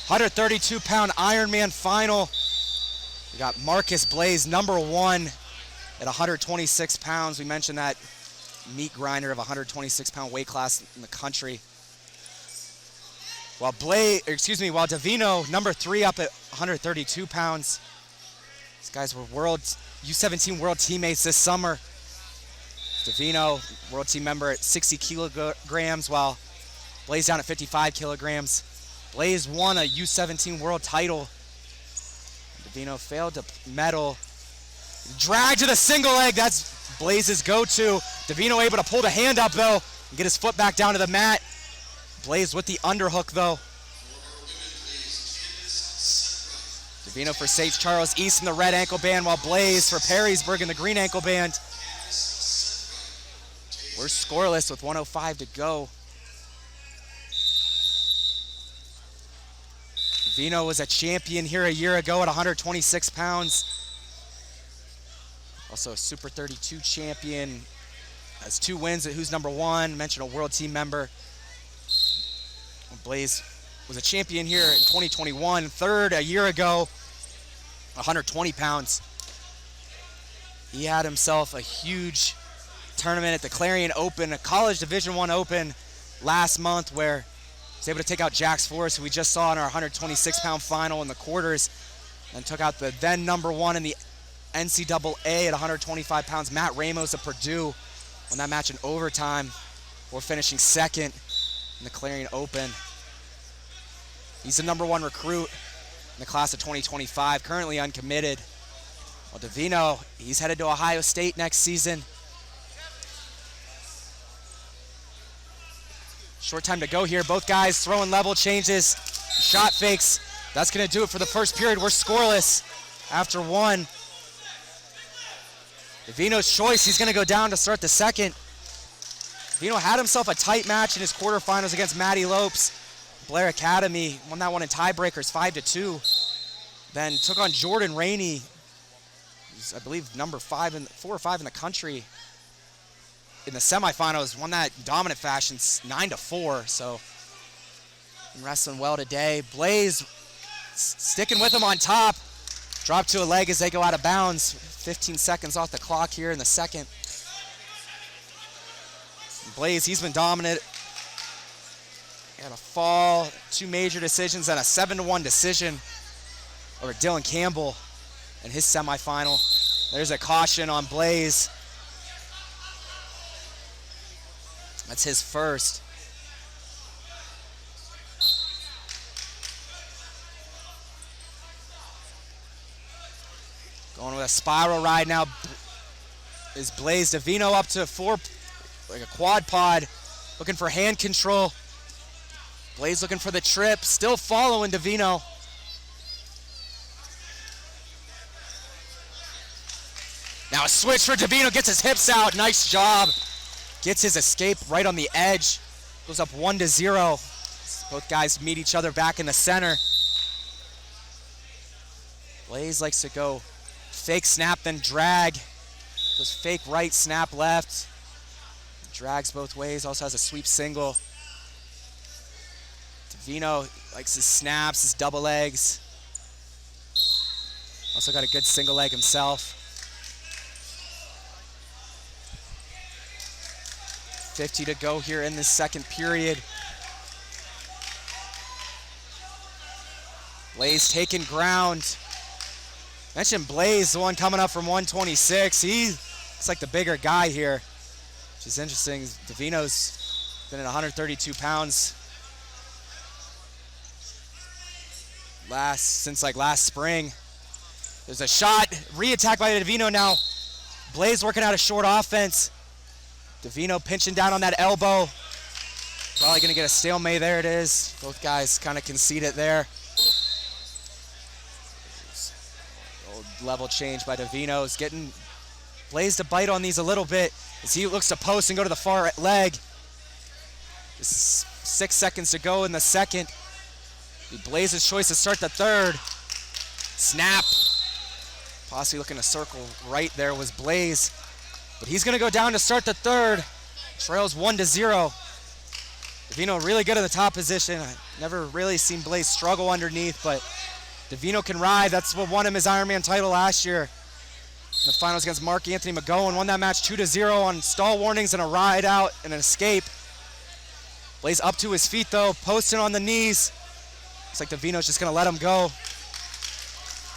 132-pound Ironman final. We got Marcus Blaze, number 1 at 126 pounds. We mentioned that meat grinder of 126-pound weight class in the country. While Davino, number 3 up at 132 pounds. These guys were U17 world teammates this summer. Davino, world team member at 60 kilograms, while Blaze down at 55 kilograms. Blaze won a U17 world title. Davino failed to medal. Drag to the single leg, that's Blaze's go-to. Davino able to pull the hand up though, and get his foot back down to the mat. Blaze with the underhook though. Davino for St. Charles East in the red ankle band, while Blaze for Perrysburg in the green ankle band. We're scoreless with 1:05 to go. Davino was a champion here a year ago at 126 pounds. Also a Super 32 champion. Has 2 wins at Who's Number 1. Mentioned a world team member. Blaze was a champion here in 2021. 3rd a year ago, 120 pounds. He had himself a huge tournament at the Clarion Open, a college Division I Open last month, where he was able to take out Jax Forrest, who we just saw in our 126-pound final in the quarters, and took out the then number 1 in the NCAA at 125 pounds, Matt Ramos of Purdue, won that match in overtime, before finishing 2nd in the Clarion Open. He's the number 1 recruit in the class of 2025, currently uncommitted. Well, Davino, he's headed to Ohio State next season. Short time to go here. Both guys throwing level changes, shot fakes. That's going to do it for the first period. We're scoreless after 1. Davino's choice, he's going to go down to start the second. Davino had himself a tight match in his quarterfinals against Matty Lopes. Blair Academy won that one in tiebreakers 5-2. Then took on Jordan Rainey, who's I believe number 4 or 5 in the country. In the semifinals, won that dominant fashion 9-4. So wrestling well today. Blaze sticking with him on top. Drop to a leg as they go out of bounds. 15 seconds off the clock here in the second. Blaze, he's been dominant. Got a fall, 2 major decisions, and a 7-1 decision over Dylan Campbell in his semifinal. There's a caution on Blaze. That's his first. Going with a spiral ride now is Blaze. Davino up to 4, like a quad pod, looking for hand control. Blaze looking for the trip, still following Davino. Now a switch for Davino, gets his hips out, nice job. Gets his escape right on the edge. Goes up 1-0. Both guys meet each other back in the center. Blaze likes to go fake snap, then drag. Goes fake right, snap left. Drags both ways, also has a sweep single. Davino likes his snaps, his double legs. Also got a good single leg himself. 50 to go here in this second period. Blaze taking ground. Mentioned Blaze, the one coming up from 126. He looks like the bigger guy here, which is interesting. Davino's been at 132 pounds since last spring. There's a shot, re-attack by Davino now. Blaze working out a short offense. Davino pinching down on that elbow. Probably gonna get a stalemate. There it is. Both guys kind of concede it there. Old level change by Davino. Is getting Blaze to bite on these a little bit as he looks to post and go to the far leg. Just 6 seconds to go in the second. Blaze's choice to start the third. Snap. Possibly looking to circle right there was Blaze. But he's going to go down to start the third. Trails 1-0. Davino really good in the top position. I never really seen Blaze struggle underneath, but Davino can ride. That's what won him his Ironman title last year. In the finals against Mark Anthony McGowan, won that match 2-0 on stall warnings and a ride out and an escape. Blaze up to his feet though, posting on the knees. Looks like Davino's just gonna let him go.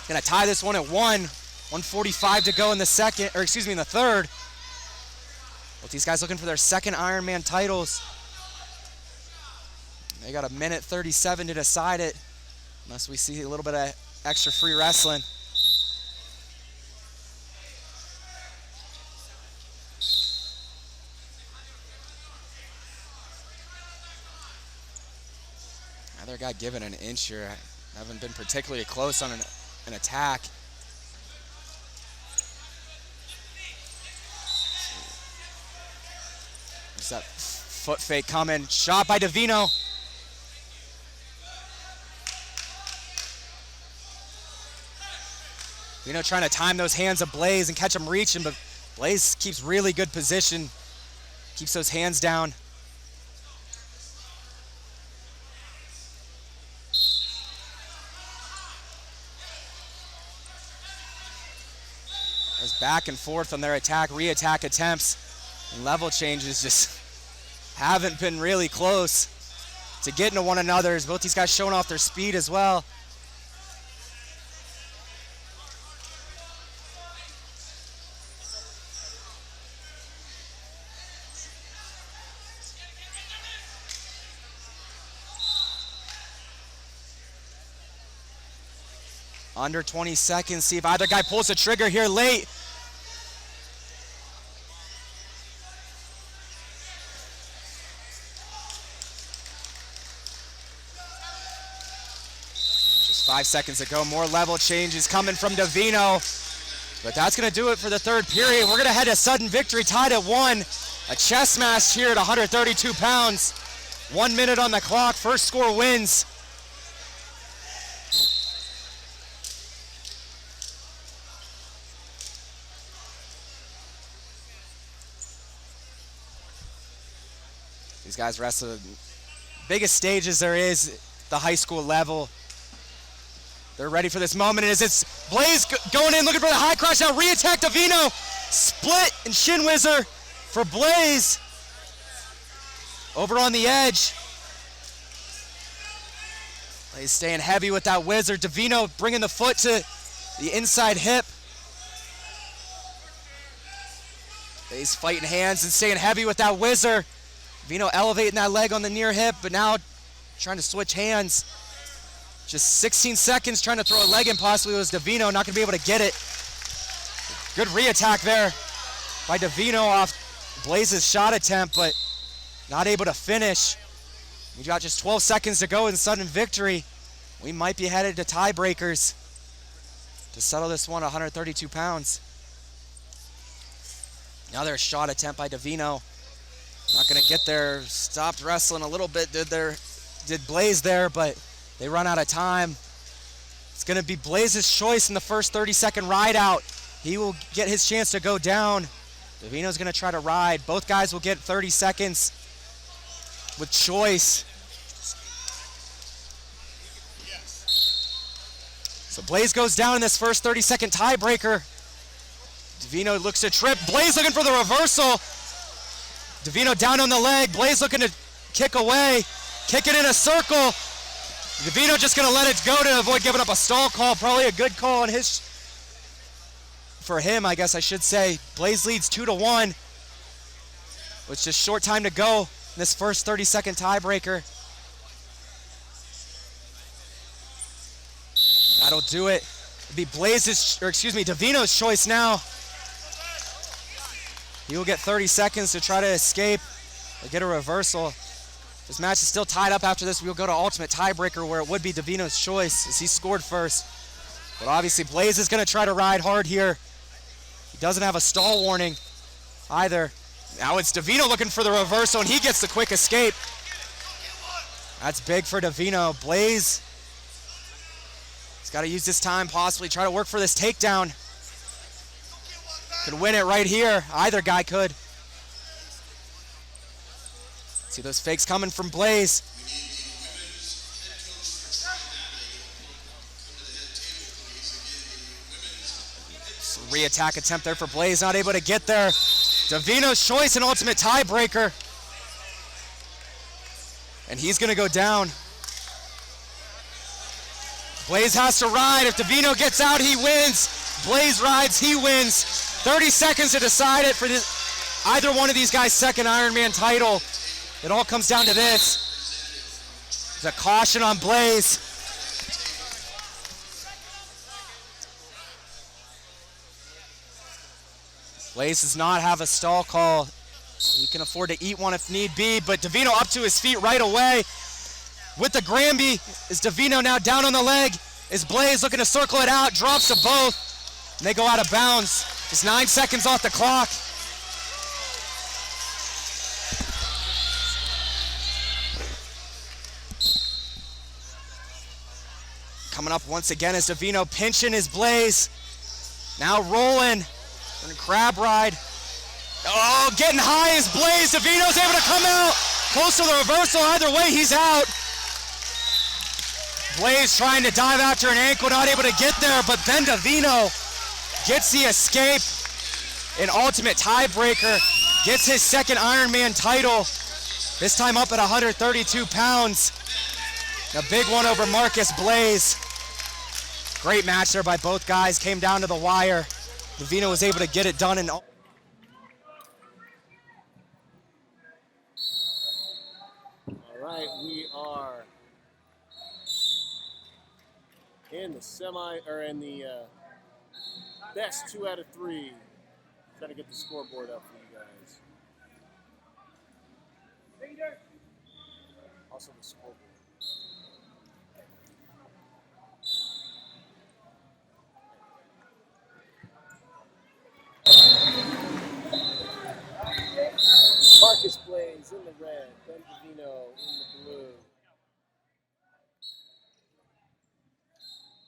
Gonna tie this one at 1:45 to go in the in the third. Both these guys looking for their second Ironman titles. They got 1:37 to decide it, unless we see a little bit of extra free wrestling. Other guy given an inch here. I haven't been particularly close on an attack. There's that foot fake coming. Shot by Davino. Davino trying to time those hands of Blaze and catch him reaching, but Blaze keeps really good position. Keeps those hands down. There's back and forth on their attack, re-attack attempts, and level changes just haven't been really close to getting to one another, as both these guys showing off their speed as well. Under 20 seconds, see if either guy pulls the trigger here late. Just 5 seconds to go, more level changes coming from Davino. But that's gonna do it for the third period. We're gonna head to sudden victory, tied at 1. A chess match here at 132 pounds. 1 minute on the clock, first score wins. These guys wrestle the biggest stages there is, the high school level. They're ready for this moment as it's Blaze going in, looking for the high cross. Now re-attack Davino. Split and shin whizzer for Blaze. Over on the edge. Blaze staying heavy with that whizzer. Davino bringing the foot to the inside hip. Blaze fighting hands and staying heavy with that whizzer. Davino elevating that leg on the near hip, but now trying to switch hands. Just 16 seconds trying to throw a leg in, possibly. It was Davino, not gonna be able to get it. Good re-attack there by Davino off Blaze's shot attempt, but not able to finish. We got just 12 seconds to go in sudden victory. We might be headed to tiebreakers to settle this one, 132 pounds. Another shot attempt by Davino. Not gonna get there, stopped wrestling a little bit, did Blaze there, but they run out of time. It's gonna be Blaze's choice in the first 30-second ride out. He will get his chance to go down. Davino's gonna try to ride. Both guys will get 30 seconds with choice. So Blaze goes down in this first 30-second tiebreaker. Davino looks to trip. Blaze looking for the reversal. Davino down on the leg. Blaze looking to kick away. Kick it in a circle. Davino just gonna let it go to avoid giving up a stall call. Probably a good call on his, for him, I guess I should say. Blaze leads 2-1. With just short time to go in this first 30-second tiebreaker. That'll do it. It'll be Davino's choice now. He will get 30 seconds to try to escape or get a reversal. This match is still tied up after this. We'll go to ultimate tiebreaker where it would be Davino's choice as he scored first. But obviously Blaze is gonna try to ride hard here. He doesn't have a stall warning either. Now it's Davino looking for the reversal and he gets the quick escape. That's big for Davino. Blaze, he's gotta use this time, possibly try to work for this takedown. Could win it right here. Either guy could. See those fakes coming from Blaze. Re-attack attempt there for Blaze, not able to get there. Davino's choice, an ultimate tiebreaker. And he's gonna go down. Blaze has to ride. If Davino gets out, he wins. Blaze rides, he wins. 30 seconds to decide it for either one of these guys' second Ironman title. It all comes down to this. There's a caution on Blaze. Blaze does not have a stall call. He can afford to eat one if need be, but Davino up to his feet right away. With the Granby, is Davino now down on the leg? Is Blaze looking to circle it out, drops to both, and they go out of bounds. Just 9 seconds off the clock. Coming up once again is Davino pinching his Blaze. Now rolling, and crab ride. Oh, getting high is Blaze. Davino's able to come out. Close to the reversal. Either way, he's out. Blaze trying to dive after an ankle, not able to get there, but then Davino gets the escape. An ultimate tiebreaker. Gets his second Ironman title. This time up at 132 pounds. A big one over Marcus Blaze. Great match there by both guys. Came down to the wire. Davino was able to get it done in. All right, we are in the best 2 out of 3. Trying to get the scoreboard up for you guys. Also the scoreboard. Marcus Blaze in the red, Ben Davino in the blue.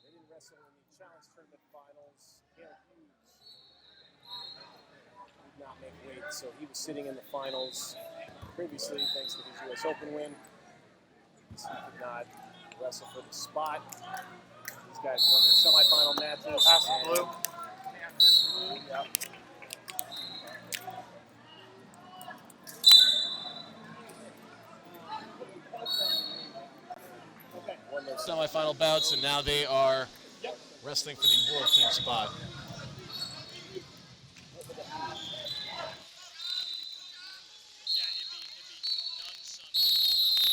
They didn't wrestle in the Challenge Tournament Finals. Hale Hughes did not make weight, so he was sitting in the finals previously thanks to his U.S. Open win. So he could not wrestle for the spot. These guys won their semifinal matches. Pass the blue. Yep. Semi-final bouts, and now they are wrestling for the World Team spot.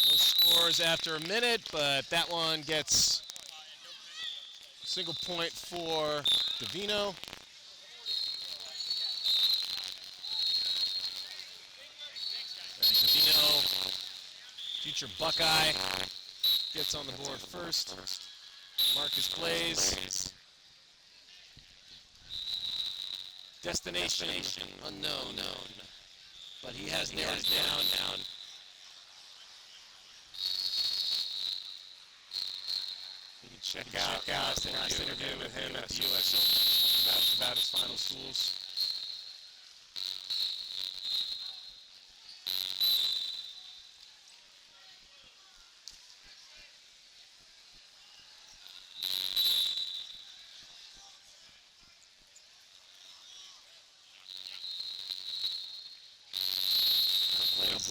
No scores after a minute, but that one gets a single point for Davino. And Davino, future Buckeye, gets on the board first. Marcus Blaze. Destination unknown. But he has narrowed it down. You can check out the last interview with him at the U.S. about his final tools.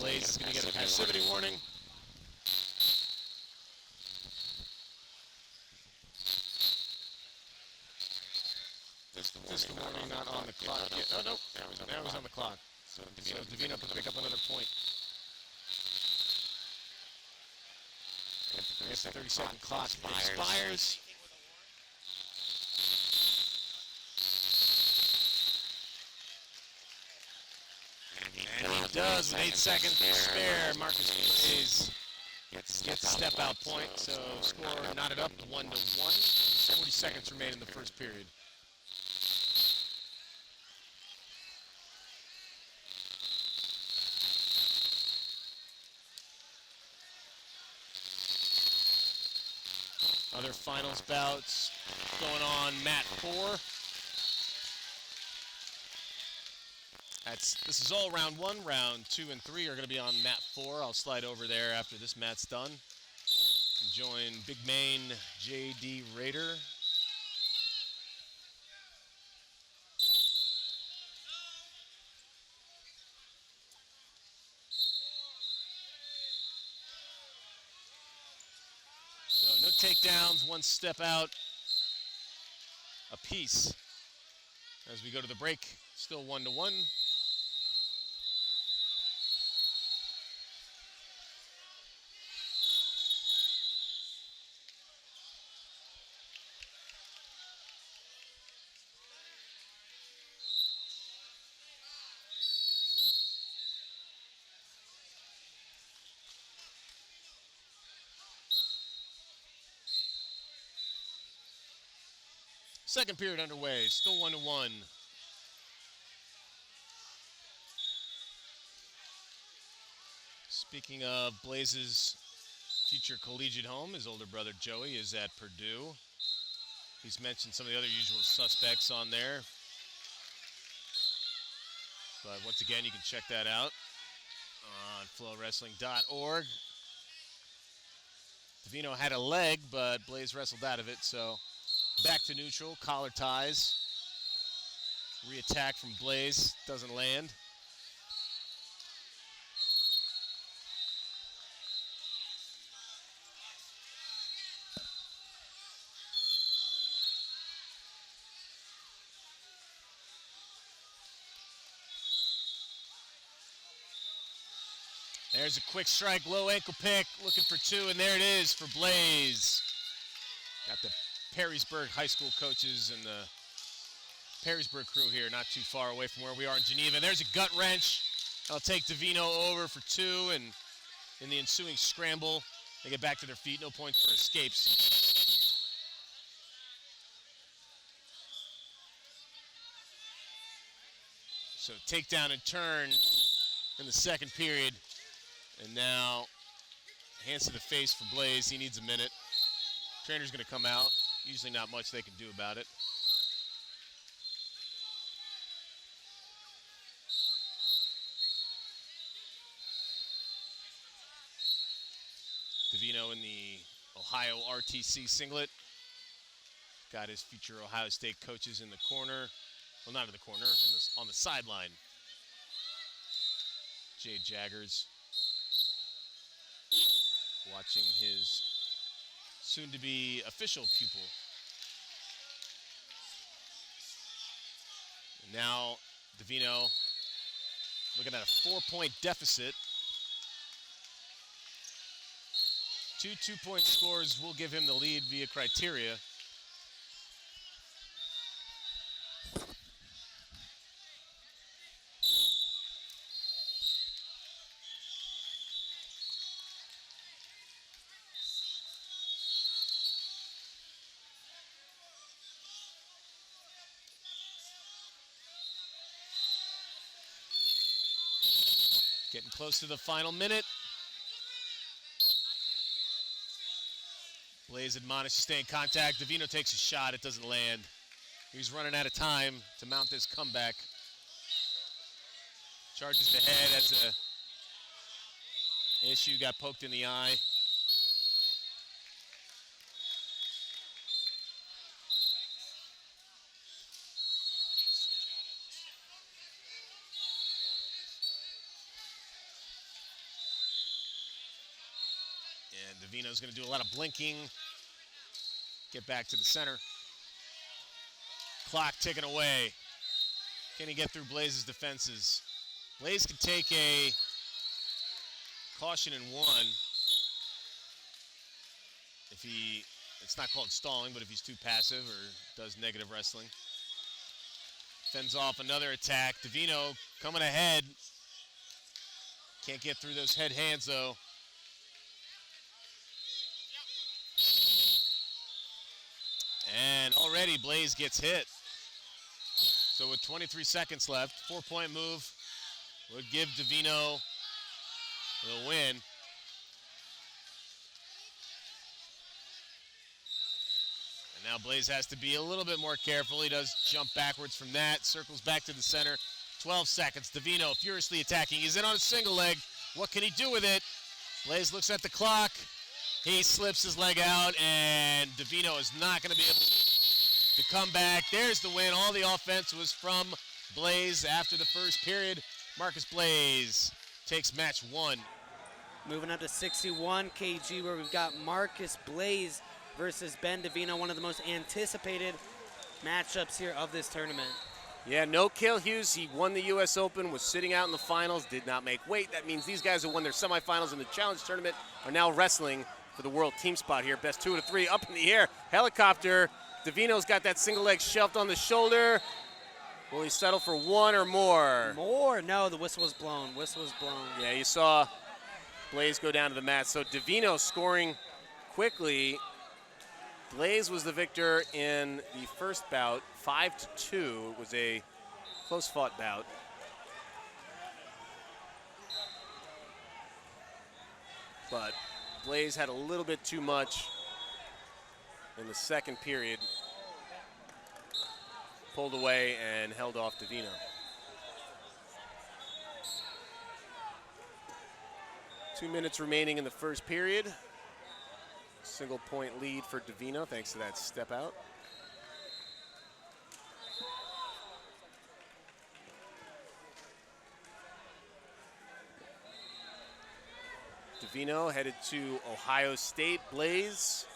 Blaze is going to get a passivity warning. Physical warning not on the clock yet. Oh, no. Now he's on the clock. So Davino can pick up another point. There's the 30-second clock expires. And he does with 8 seconds to spare. Marcus Blaze gets a step out point, so score knotted up to 1-1. 40 seconds remain in the first period. Other finals bouts going on, mat 4. This is all round 1. Round 2 and 3 are going to be on mat 4. I'll slide over there after this mat's done. Join Big Main J.D. Raider. So no takedowns, 1 step out apiece. As we go to the break, still 1-1. Second period underway, still 1-1. Speaking of Blaze's future collegiate home, his older brother Joey is at Purdue. He's mentioned some of the other usual suspects on there. But once again, you can check that out on FloWrestling.org. Davino had a leg, but Blaze wrestled out of it, so back to neutral, collar ties. Re-attack from Blaze, doesn't land. There's a quick strike, low ankle pick, looking for 2, and there it is for Blaze. Got the Perrysburg High School coaches and the Perrysburg crew here, not too far away from where we are in Geneva. There's a gut wrench. That'll take Davino over for 2, and in the ensuing scramble, they get back to their feet. No points for escapes. So takedown and turn in the second period. And now, hands to the face for Blaze. He needs a minute. Trainer's going to come out. Usually not much they can do about it. Davino in the Ohio RTC singlet. Got his future Ohio State coaches in the corner. Well, not in the corner, on the sideline. Jay Jaggers watching his soon-to-be official pupil. And now Davino looking at a 4-point deficit. 2 2-point scores will give him the lead via criteria. Getting close to the final minute. Blaze admonished to stay in contact. Davino takes a shot. It doesn't land. He's running out of time to mount this comeback. Charges the head as a issue, got poked in the eye. And Davino's going to do a lot of blinking. Get back to the center. Clock ticking away. Can he get through Blaze's defenses? Blaze can take a caution in 1. If it's not called stalling, but if he's too passive or does negative wrestling. Fends off another attack. Davino coming ahead. Can't get through those head hands though. And already Blaze gets hit. So with 23 seconds left, 4-point move would give Davino the win. And now Blaze has to be a little bit more careful. He does jump backwards from that, circles back to the center. 12 seconds. Davino furiously attacking. He's in on a single leg. What can he do with it? Blaze looks at the clock. He slips his leg out, and Davino is not going to be able to come back. There's the win. All the offense was from Blaze after the first period. Marcus Blaze takes match 1. Moving up to 61 kg, where we've got Marcus Blaze versus Ben Davino, one of the most anticipated matchups here of this tournament. Yeah, no Cale Hughes. He won the U.S. Open, was sitting out in the finals, did not make weight. That means these guys who won their semifinals in the Challenge Tournament are now wrestling for the world team spot here. Best 2 out of 3 up in the air. Helicopter. Davino's got that single leg shelved on the shoulder. Will he settle for 1 or more? More? No, the whistle was blown. Whistle was blown. Yeah, you saw Blaze go down to the mat. So Davino scoring quickly. Blaze was the victor in the first bout, 5-2. It was a close-fought bout. But Blaze had a little bit too much in the second period. Pulled away and held off Davino. Two minutes remaining in the first period. Single point lead for Davino thanks to that step out. Davino headed to Ohio State. Blaze,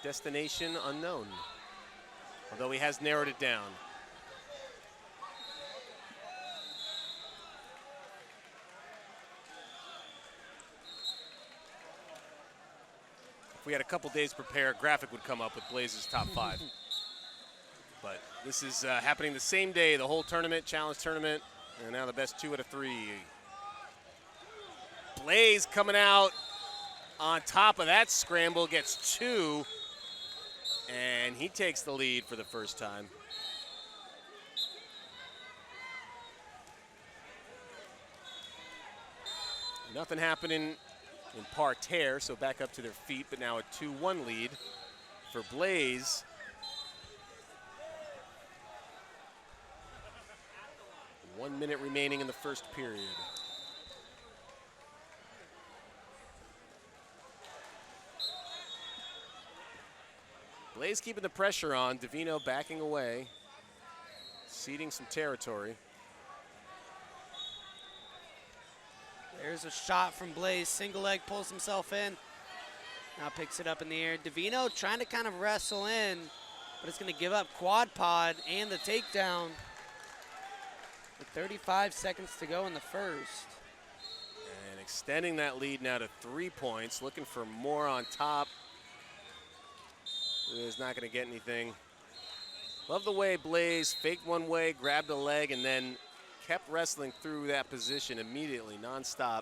destination unknown, although he has narrowed it down. If we had a couple days to prepare, a graphic would come up with Blaze's top 5. But this is happening the same day, the whole tournament, challenge tournament, and now the best 2 out of 3. Blaze coming out on top of that scramble, gets 2, and he takes the lead for the first time. Nothing happening in parterre, so back up to their feet, but now a 2-1 lead for Blaze. One minute remaining in the first period. Blaze keeping the pressure on, Davino backing away, ceding some territory. There's a shot from Blaze. Single leg pulls himself in. Now picks it up in the air. Davino trying to kind of wrestle in, but it's going to give up quad pod and the takedown with 35 seconds to go in the first. And extending that lead now to 3 points, looking for more on top. Is not going to get anything. Love the way Blaze faked one way, grabbed a leg, and then kept wrestling through that position immediately, nonstop.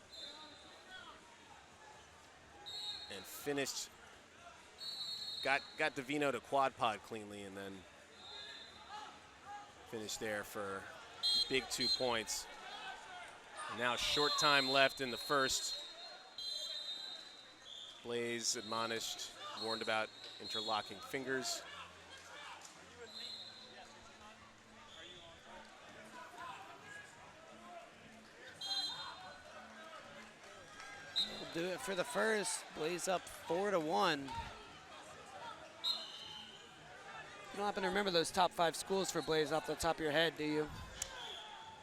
And finished, got Davino to quad pod cleanly, and then finished there for big 2 points. And now short time left in the first. Blaze admonished, warned about interlocking fingers. We'll do it for the first. Blaze up 4-1. You don't happen to remember those top 5 schools for Blaze off the top of your head, do you?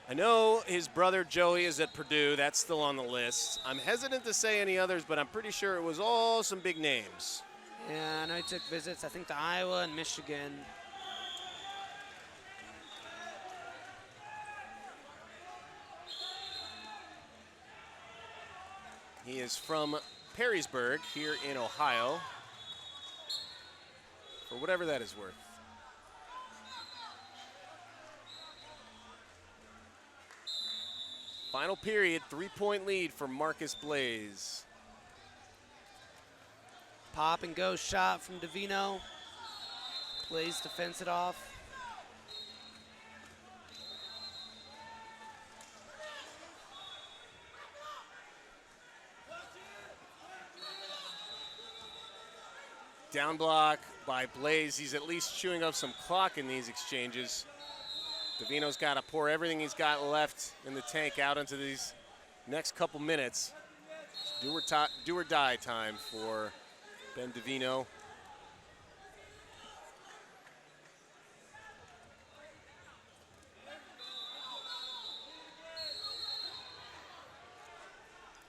I know his brother Joey is at Purdue. That's still on the list. I'm hesitant to say any others, but I'm pretty sure it was all some big names. Yeah, I know he took visits, I think, to Iowa and Michigan. He is from Perrysburg here in Ohio, for whatever that is worth. Final period, 3-point lead for Marcus Blaze. Pop and go shot from Davino. Blaze to fence it off. Down block by Blaze. He's at least chewing up some clock in these exchanges. Davino's got to pour everything he's got left in the tank out into these next couple minutes. Do or die time for Ben Davino.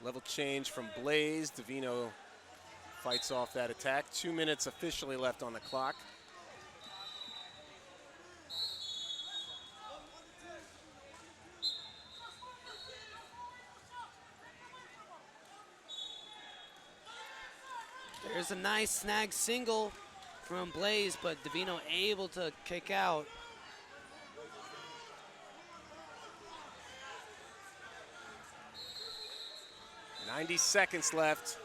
Level change from Blaze. Davino fights off that attack. 2 minutes officially left on the clock. There's a nice snag single from Blaze, but Davino able to kick out. .90 seconds left.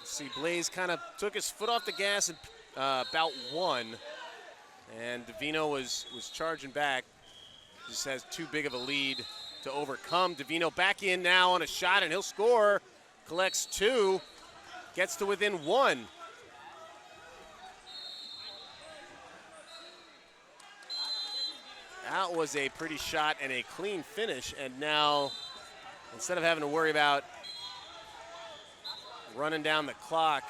See, Blaze kind of took his foot off the gas at about 1, and Davino was charging back. Just has too big of a lead to overcome. Davino back in now on a shot, and he'll score. Collects 2, gets to within 1. That was a pretty shot and a clean finish, and now instead of having to worry about running down the clock,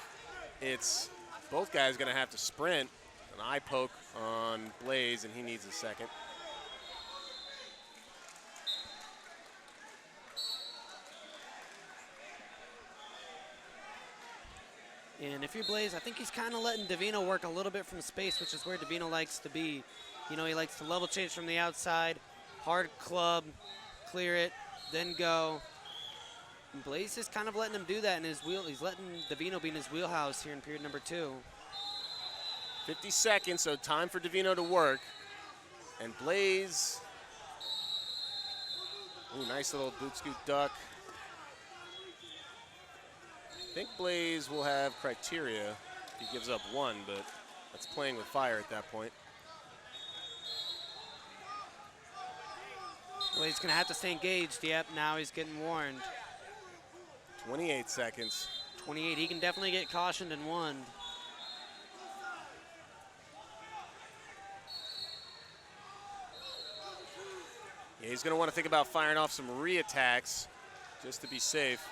it's both guys going to have to sprint. An eye poke on Blaze, and he needs a second. And if you're Blaze, I think he's kind of letting Davino work a little bit from space, which is where Davino likes to be. You know, he likes to level change from the outside, hard club, clear it, then go. And Blaze is kind of letting him do that in his wheel. He's letting Davino be in his wheelhouse here in period number 2. 50 seconds, so time for Davino to work. And Blaze, ooh, nice little boot scoot duck. I think Blaze will have criteria if he gives up 1, but that's playing with fire at that point. Well, he's going to have to stay engaged. Yep, now he's getting warned. 28 seconds. 28, he can definitely get cautioned and warned. Yeah, he's going to want to think about firing off some re-attacks just to be safe.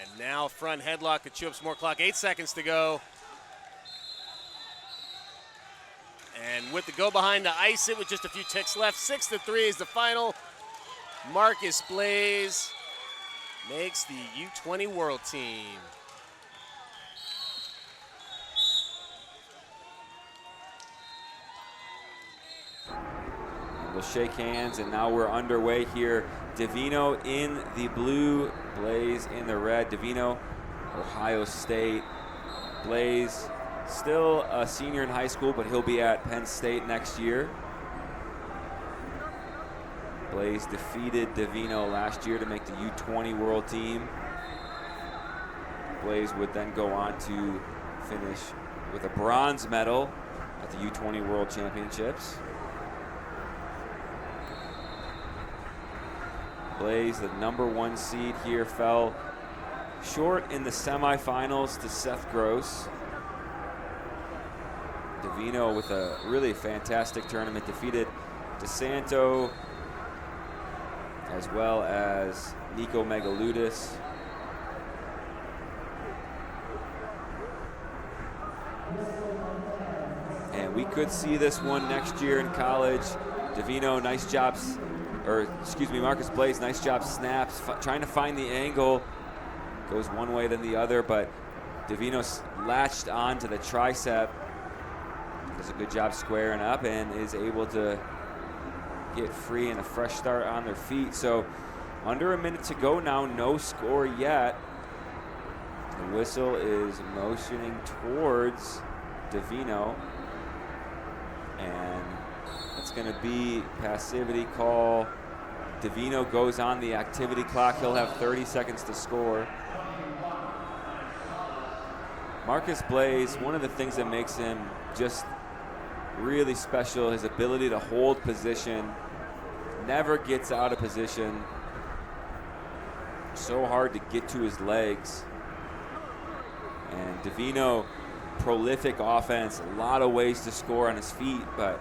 And now front headlock to chew up some more clock. 8 seconds to go. And with the go behind to ice it with just a few ticks left. 6-3 is the final. Marcus Blaze makes the U20 World Team. We'll shake hands, and now we're underway here. Davino in the blue, Blaze in the red. Davino, Ohio State. Blaze, still a senior in high school, but he'll be at Penn State next year. Blaze defeated Davino last year to make the U20 World Team. Blaze would then go on to finish with a bronze medal at the U20 World Championships. Blaze, the #1 seed here, fell short in the semifinals to Seth Gross. Davino with a really fantastic tournament, defeated DeSanto as well as Nico Megaludis. And we could see this one next year in college. Davino, nice jobs, or excuse me, Marcus Blaze, nice job snaps, trying to find the angle. Goes one way then the other, but Davino latched on to the tricep. Does a good job squaring up and is able to get free and a fresh start on their feet. So under a minute to go now, no score yet. The whistle is motioning towards Davino, and it's going to be passivity call. Davino goes on the activity clock. He'll have 30 seconds to score. Marcus Blaze, one of the things that makes him just really special, his ability to hold position, never gets out of position. So hard to get to his legs. And Davino, prolific offense, a lot of ways to score on his feet, but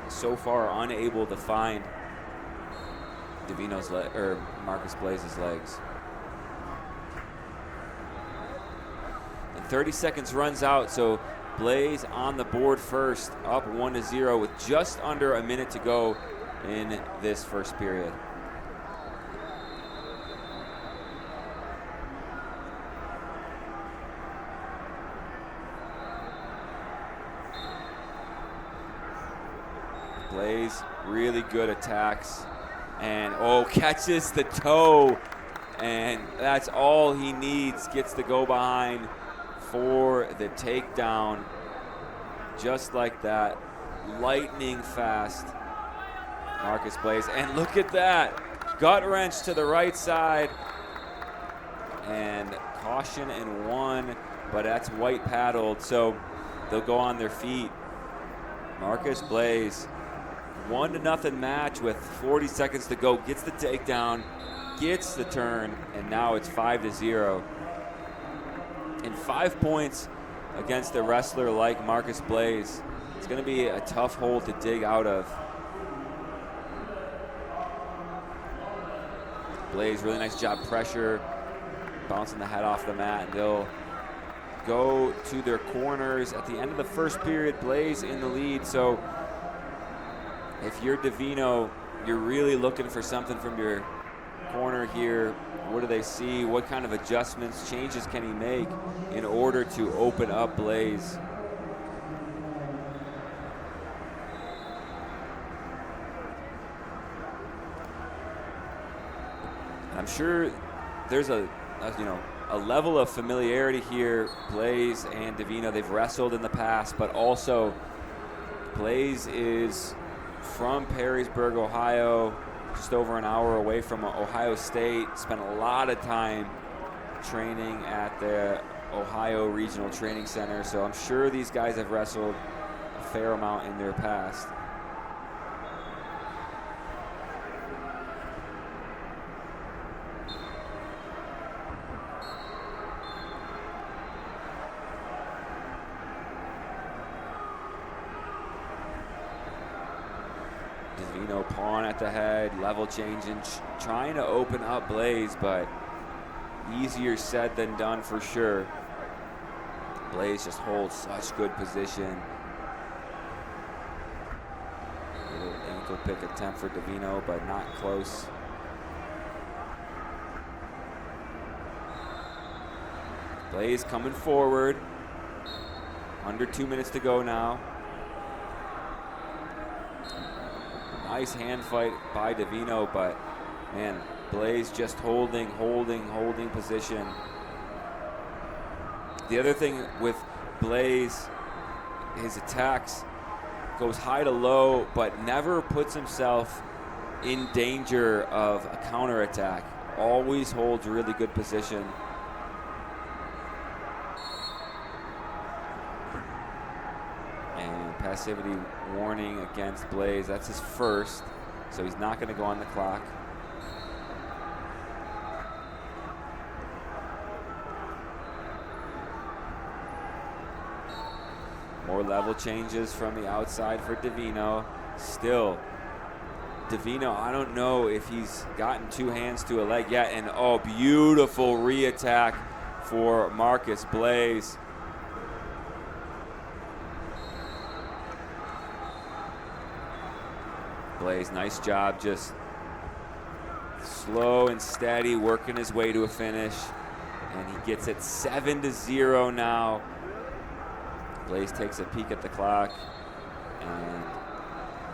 so far unable to find Marcus Blaze's legs. And 30 seconds runs out, so Blaze on the board first, up 1-0 with just under a minute to go in this first period. Blaze, really good attacks, and catches the toe, and that's all he needs. Gets to go behind for the takedown, just like that, lightning fast. Marcus Blaze, and look at that, gut wrench to the right side, and caution in one, but that's white paddled, so they'll go on their feet. Marcus Blaze, 1-0 match with 40 seconds to go, gets the takedown, gets the turn, and now it's 5-0. And 5 points against a wrestler like Marcus Blaze, it's going to be a tough hole to dig out of. Blaze, really nice job, pressure, bouncing the head off the mat, and they'll go to their corners at the end of the first period. Blaze in the lead, so if you're Davino, you're really looking for something from your corner here. What do they see? What kind of adjustments, changes can he make in order to open up Blaze? I'm sure there's a level of familiarity here. Blaze and Davino, they've wrestled in the past, but also Blaze is from Perrysburg, Ohio, just over an hour away from Ohio State. Spent a lot of time training at the Ohio Regional Training Center, so I'm sure these guys have wrestled a fair amount in their past. Davino pawn at the head, level changing, trying to open up Blaze, but easier said than done for sure. Blaze just holds such good position. Little ankle pick attempt for Davino, but not close. Blaze coming forward. Under 2 minutes to go now. Nice hand fight by Davino, but man, Blaze just holding position. The other thing with Blaze, his attacks goes high to low, but never puts himself in danger of a counterattack. Always holds really good position. And passivity warning against Blaze. That's his first, so he's not going to go on the clock. More level changes from the outside for Davino. Still, Davino, I don't know if he's gotten two hands to a leg yet. And oh, beautiful re-attack for Marcus Blaze. Blaze, nice job, just slow and steady, working his way to a finish. And he gets it 7-0 now. Blaze takes a peek at the clock, and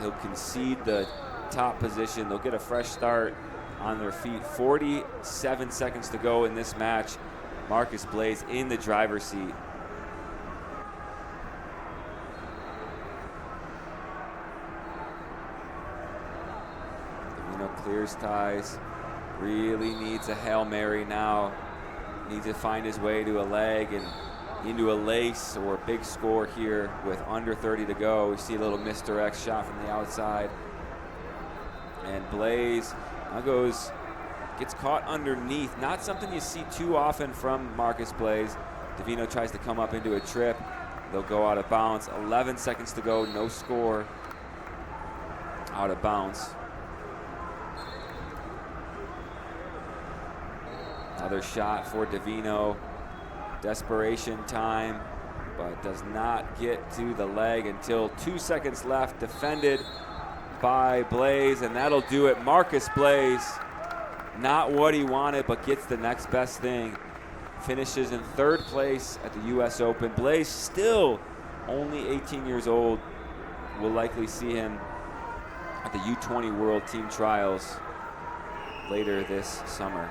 he'll concede the top position. They'll get a fresh start on their feet. 47 seconds to go in this match. Marcus Blaze in the driver's seat. Davino clears ties. Really needs a Hail Mary now. Needs to find his way to a leg and into a lace or a big score here with under 30 to go. We see a little misdirect shot from the outside. And Blaze now gets caught underneath. Not something you see too often from Marcus Blaze. Davino tries to come up into a trip. They'll go out of bounds. 11 seconds to go, no score. Out of bounds. Another shot for Davino. Desperation time, but does not get to the leg until 2 seconds left. Defended by Blaze, and that'll do it. Marcus Blaze, not what he wanted, but gets the next best thing. Finishes in 3rd place at the U.S. Open. Blaze still only 18 years old. We'll likely see him at the U20 World Team Trials later this summer.